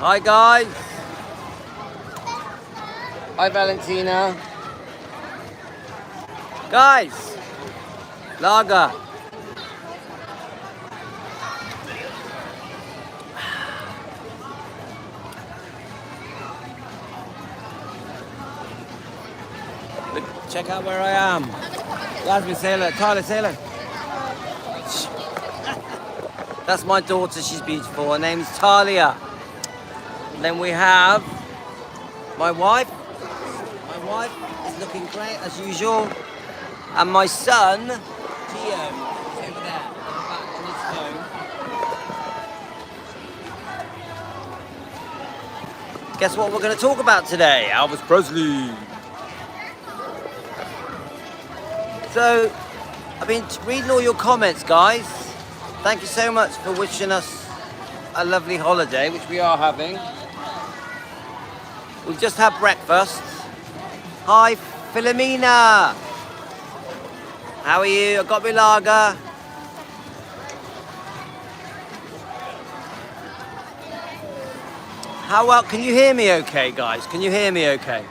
Hi guys. Hi Valentina. Guys, lager. Look, check out where I am. Yasmin, say hello. Tyler, say hello. That's my daughter, she's beautiful. Her name's Talia. And then we have my wife. My wife is looking great as usual. And my son, Gio, is over there, back on his phone. Guess what we're going to talk about today? Elvis Presley. So, I've been reading all your comments, guys. Thank you so much for wishing us a lovely holiday, which we are having. We've just had breakfast. Hi, Philomena. How are you? I got my lager. How well? Can you hear me okay, guys? Can you hear me okay?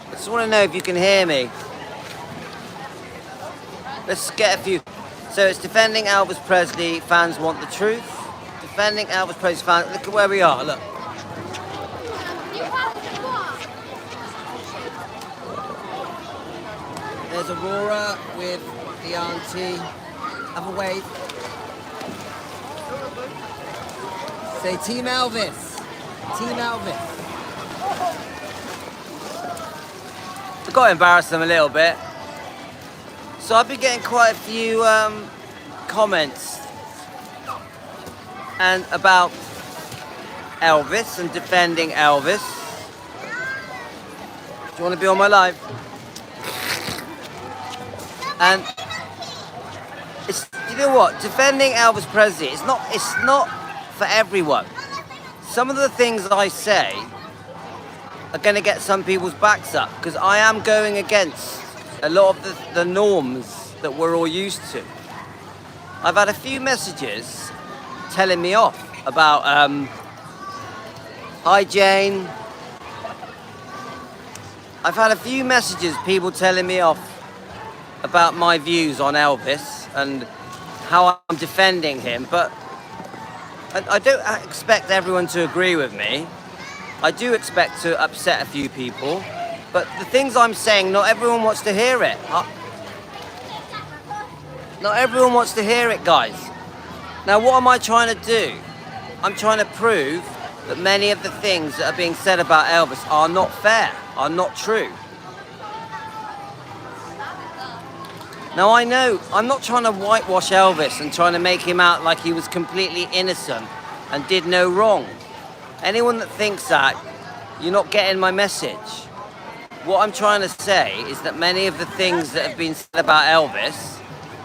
I just want to know if you can hear me. Let's get a few. So it's defending Elvis Presley, fans want the truth. Defending Elvis Presley fans, look at where we are, look. There's Aurora with the auntie. Have a wave. Say Team Elvis. Team Elvis. I've got to embarrass them a little bit. So I've been getting quite a few comments and about Elvis and defending Elvis. Do you want to be on my live? And it's, you know what? Defending Elvis Presley, it's not for everyone. Some of the things I say are going to get some people's backs up because I am going against a lot of the norms that we're all used to. I've had a few messages telling me off about, hi Jane. I've had a few messages, people telling me off about my views on Elvis and how I'm defending him, but I don't expect everyone to agree with me. I do expect to upset a few people. But the things I'm saying, not everyone wants to hear it. Not everyone wants to hear it, guys. Now, what am I trying to do? I'm trying to prove that many of the things that are being said about Elvis are not fair, are not true. Now, I know I'm not trying to whitewash Elvis and trying to make him out like he was completely innocent and did no wrong. Anyone that thinks that, you're not getting my message. What I'm trying to say is that many of the things that have been said about Elvis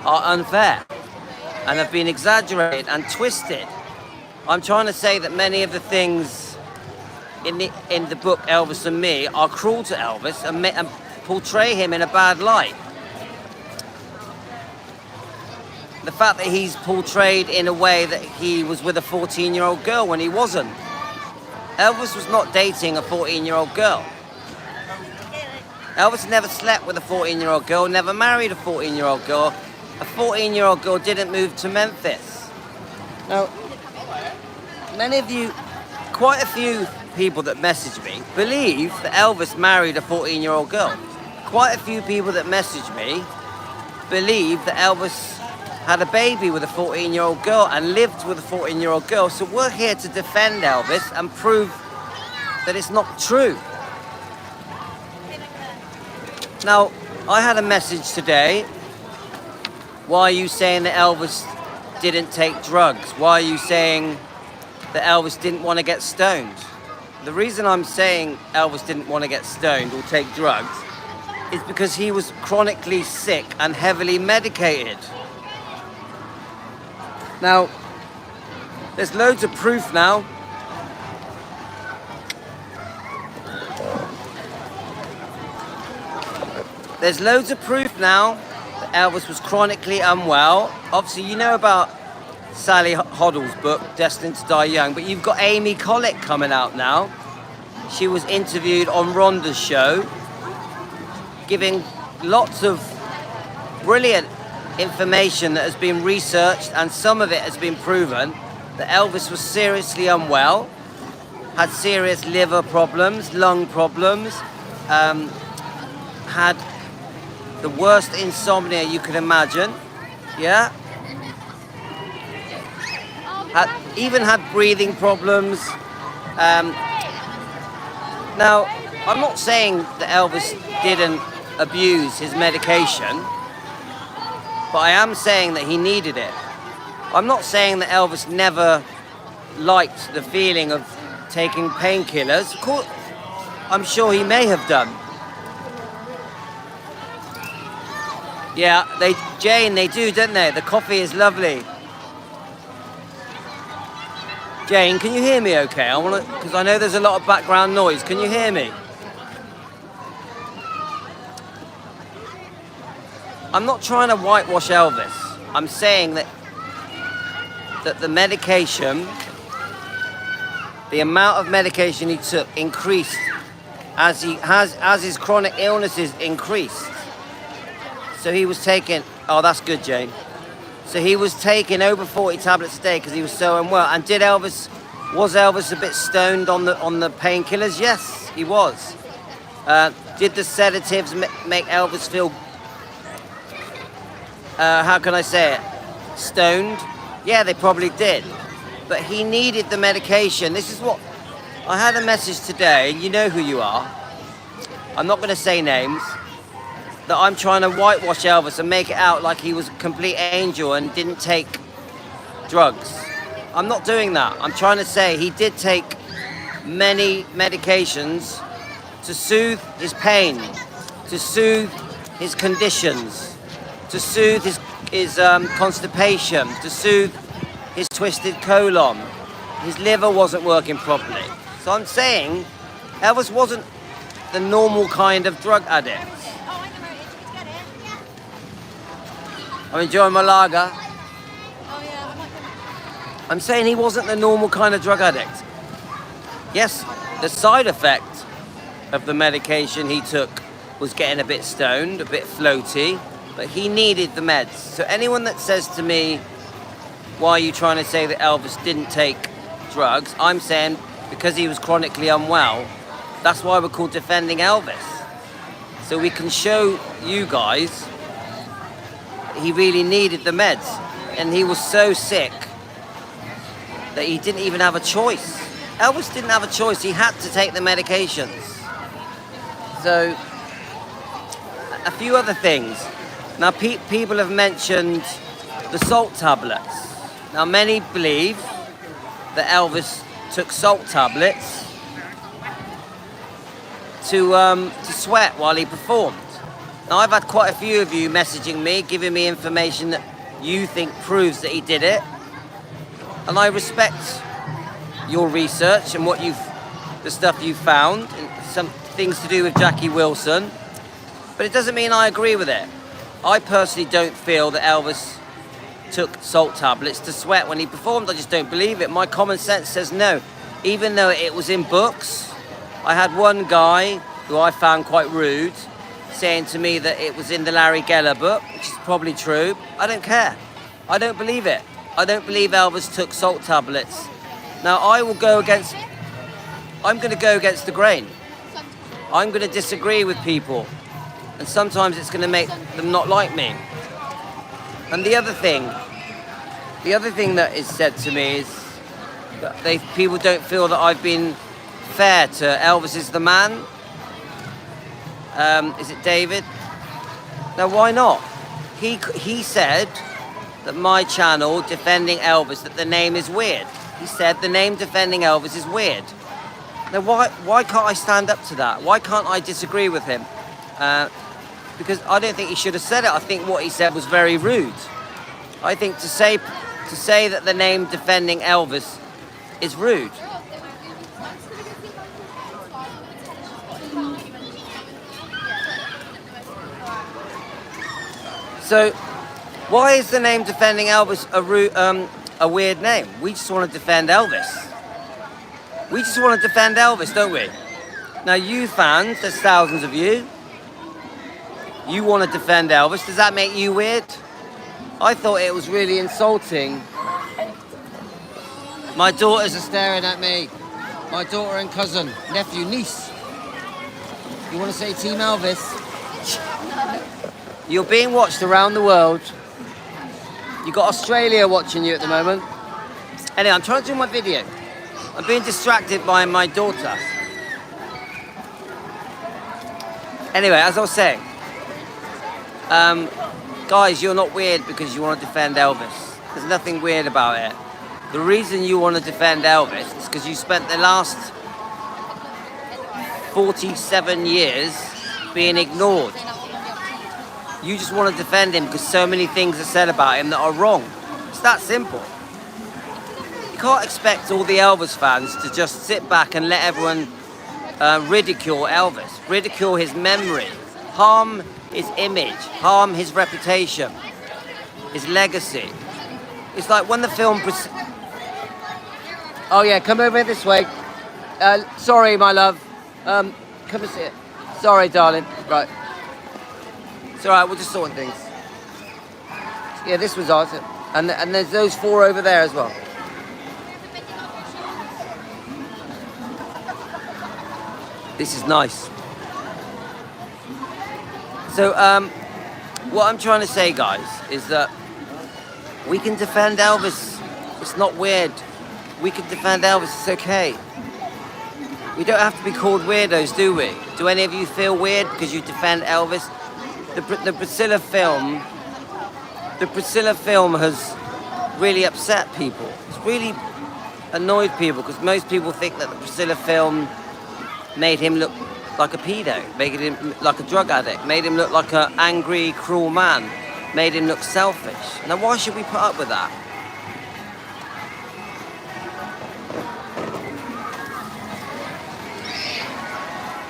are unfair and have been exaggerated and twisted. I'm trying to say that many of the things in the book Elvis and Me are cruel to Elvis and portray him in a bad light. The fact that he's portrayed in a way that he was with a 14-year-old girl when he wasn't. Elvis was not dating a 14-year-old girl. Elvis never slept with a 14-year-old girl, never married a 14-year-old girl. A 14-year-old girl didn't move to Memphis. Now, many of you, quite a few people that message me, believe that Elvis married a 14-year-old girl. Quite a few people that message me believe that Elvis had a baby with a 14-year-old girl and lived with a 14-year-old girl. So we're here to defend Elvis and prove that it's not true. Now, I had a message today. Why are you saying that Elvis didn't take drugs? Why are you saying that Elvis didn't want to get stoned? The reason I'm saying Elvis didn't want to get stoned or take drugs is because he was chronically sick and heavily medicated. Now, there's loads of proof now. There's loads of proof now that Elvis was chronically unwell. Obviously, you know about Sally Hoddle's book, Destined to Die Young. But you've got Amy Collick coming out now. She was interviewed on Rhonda's show, giving lots of brilliant information that has been researched, and some of it has been proven, that Elvis was seriously unwell, had serious liver problems, lung problems, had the worst insomnia you could imagine, yeah? Even had breathing problems. Now, I'm not saying that Elvis didn't abuse his medication, but I am saying that he needed it. I'm not saying that Elvis never liked the feeling of taking painkillers. Of course, I'm sure he may have done. Yeah, Jane, they do, don't they? The coffee is lovely. Jane, can you hear me okay? Because I know there's a lot of background noise. Can you hear me? I'm not trying to whitewash Elvis. I'm saying that the medication, the amount of medication he took increased as his chronic illnesses increased. So he was taking, oh, that's good, Jane. So he was taking over 40 tablets a day because he was so unwell. And was Elvis a bit stoned on the painkillers? Yes, he was. Did the sedatives make Elvis feel, how can I say it, stoned? Yeah, they probably did. But he needed the medication. This is what, I had a message today, and you know who you are. I'm not going to say names. That I'm trying to whitewash Elvis and make it out like he was a complete angel and didn't take drugs. I'm not doing that. I'm trying to say he did take many medications to soothe his pain, to soothe his conditions, to soothe his constipation, to soothe his twisted colon. His liver wasn't working properly. So I'm saying Elvis wasn't the normal kind of drug addict. I'm enjoying my lager. I'm saying he wasn't the normal kind of drug addict. Yes, the side effect of the medication he took was getting a bit stoned, a bit floaty, but he needed the meds. So anyone that says to me, why are you trying to say that Elvis didn't take drugs? I'm saying because he was chronically unwell, that's why we're called Defending Elvis. So we can show you guys he really needed the meds, and he was so sick that he didn't even have a choice. Elvis didn't have a choice, he had to take the medications. So, a few other things. Now, people have mentioned the salt tablets. Now, many believe that Elvis took salt tablets to sweat while he performed. Now, I've had quite a few of you messaging me, giving me information that you think proves that he did it. And I respect your research and the stuff you found, and some things to do with Jackie Wilson. But it doesn't mean I agree with it. I personally don't feel that Elvis took salt tablets to sweat when he performed. I just don't believe it. My common sense says no. Even though it was in books, I had one guy who I found quite rude saying to me that it was in the Larry Geller book, which is probably true. I don't care. I don't believe it. I don't believe Elvis took salt tablets. Now, I'm going to go against the grain. I'm going to disagree with people. And sometimes it's going to make them not like me. And the other thing that is said to me is that people don't feel that I've been fair to Elvis is the man. Is it David? Now, why not? He said that my channel, Defending Elvis, that the name is weird. He said the name Defending Elvis is weird. Now, why can't I stand up to that? Why can't I disagree with him? Because I don't think he should have said it. I think what he said was very rude. I think to say that the name Defending Elvis is rude. So, why is the name Defending Elvis a weird name. We just want to defend Elvis. We just want to defend Elvis, don't we? Now, you fans, there's thousands of you. You want to defend Elvis. Does that make you weird? I thought it was really insulting. My daughters are staring at me. My daughter and cousin, nephew, niece. You want to say Team Elvis? You're being watched around the world. You've got Australia watching you at the moment. Anyway, I'm trying to do my video. I'm being distracted by my daughter. Anyway, as I was saying, guys, you're not weird because you want to defend Elvis. There's nothing weird about it. The reason you want to defend Elvis is because you spent the last 47 years being ignored. You just want to defend him because so many things are said about him that are wrong. It's that simple. You can't expect all the Elvis fans to just sit back and let everyone ridicule Elvis, ridicule his memory, harm his image, harm his reputation, his legacy. It's like when the film... Oh yeah, come over this way. Sorry, my love. Come and sit. Sorry, darling. Right. It's all right, we're just sorting things. Yeah, this was ours. And there's those 4 over there as well. This is nice. So, what I'm trying to say, guys, is that we can defend Elvis. It's not weird. We can defend Elvis. It's okay. We don't have to be called weirdos, do we? Do any of you feel weird because you defend Elvis? The Priscilla film has really upset people. It's really annoyed people because most people think that the Priscilla film made him look like a pedo, made him look like a drug addict, made him look like an angry, cruel man, made him look selfish. Now, why should we put up with that?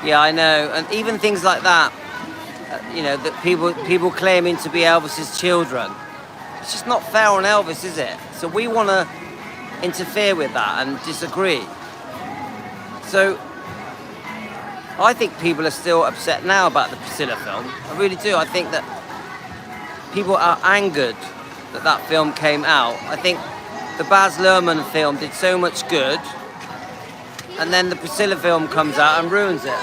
Yeah, I know, and even things like that, you know, that people claiming to be Elvis's children. It's just not fair on Elvis, is it? So we want to interfere with that and disagree. So I think people are still upset now about the Priscilla film. I really do. I think that people are angered that that film came out. I think the Baz Luhrmann film did so much good, and then the Priscilla film comes out and ruins it.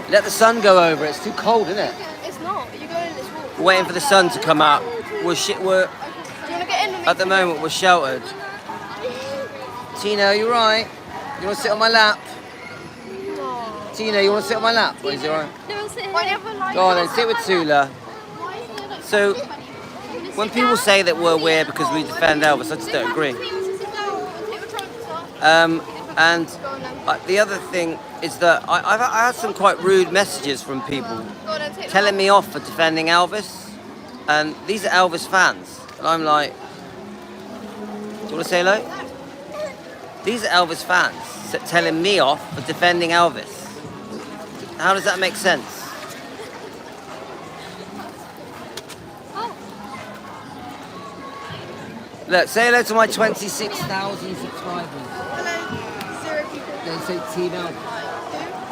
Let the sun go over. It's too cold, isn't it? It's not. You go in this wall. We're waiting for the sun to come out. We're Do you want to get in with me? at the moment we're sheltered. Tina, you right? You want to sit on my lap? No. Tina, you want to sit on my lap? Or is it alright? No, sit here. Go on then, sit with Tula. So, when people say that we're weird because we defend Elvis, I just don't agree. And the other thing is that I had some quite rude messages from people telling me off for defending Elvis. And these are Elvis fans. And I'm like, do you want to say hello? These are Elvis fans telling me off for defending Elvis. How does that make sense? Look, say hello to my 26,000 subscribers. Hello, 0 people. Then say Team Elvis.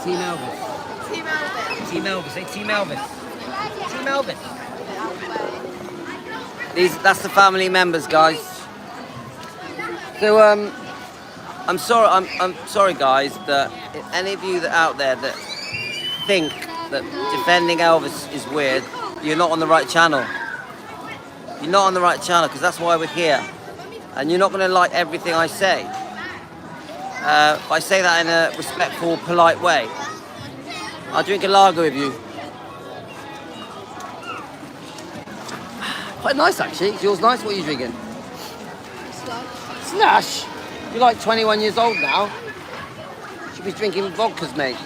Team Elvis. Team Elvis. Team Elvis. Say Team Elvis. Team Elvis. That's the family members, guys. So I'm sorry, guys, that if any of you that out there that think that defending Elvis is weird, you're not on the right channel. You're not on the right channel because that's why we're here. And you're not going to like everything I say. I say that in a respectful, polite way. I'll drink a lager with you. Quite nice, actually. Is yours nice? What are you drinking? Slush? You're like 21 years old now. You should be drinking vodkas, mate.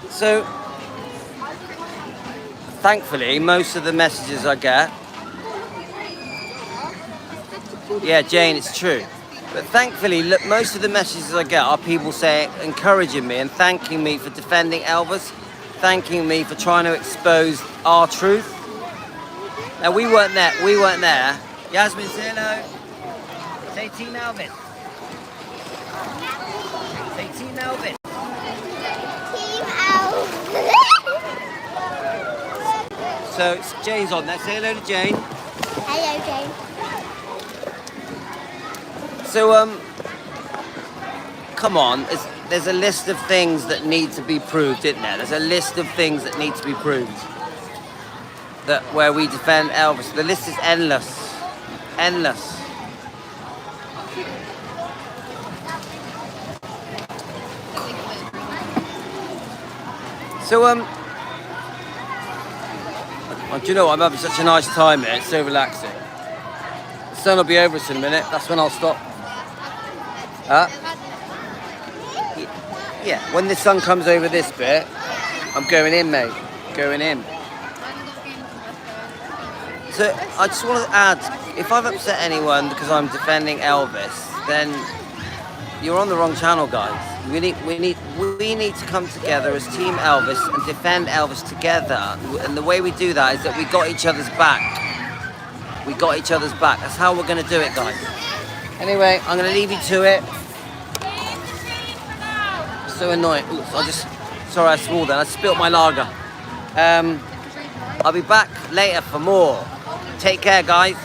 So, thankfully, most of the messages I get... Yeah, Jane, it's true. But thankfully, look, most of the messages I get are people saying, encouraging me and thanking me for defending Elvis. thanking me for trying to expose our truth. Now we weren't there. We weren't there. Yasmin, say hello. Say Team Elvis. Say Team Elvis. Team Elvis. So Jane's on there. Say hello to Jane. Hello, Jane. So come on. There's a list of things that need to be proved, isn't there? There's a list of things that need to be proved. That where we defend Elvis. The list is endless. Endless. So do you know what? I'm having such a nice time here. It's so relaxing. The sun will be over us in a minute. That's when I'll stop. Yeah, when the sun comes over this bit, I'm going in, mate. Going in. So I just want to add, if I've upset anyone because I'm defending Elvis, then you're on the wrong channel, guys. We need to come together as Team Elvis and defend Elvis together. And the way we do that is that we got each other's back. We got each other's back. That's how we're going to do it, guys. Anyway, I'm going to leave you to it. So annoying. Oops, sorry, I swore then. I spilt my lager. I'll be back later for more. Take care, guys.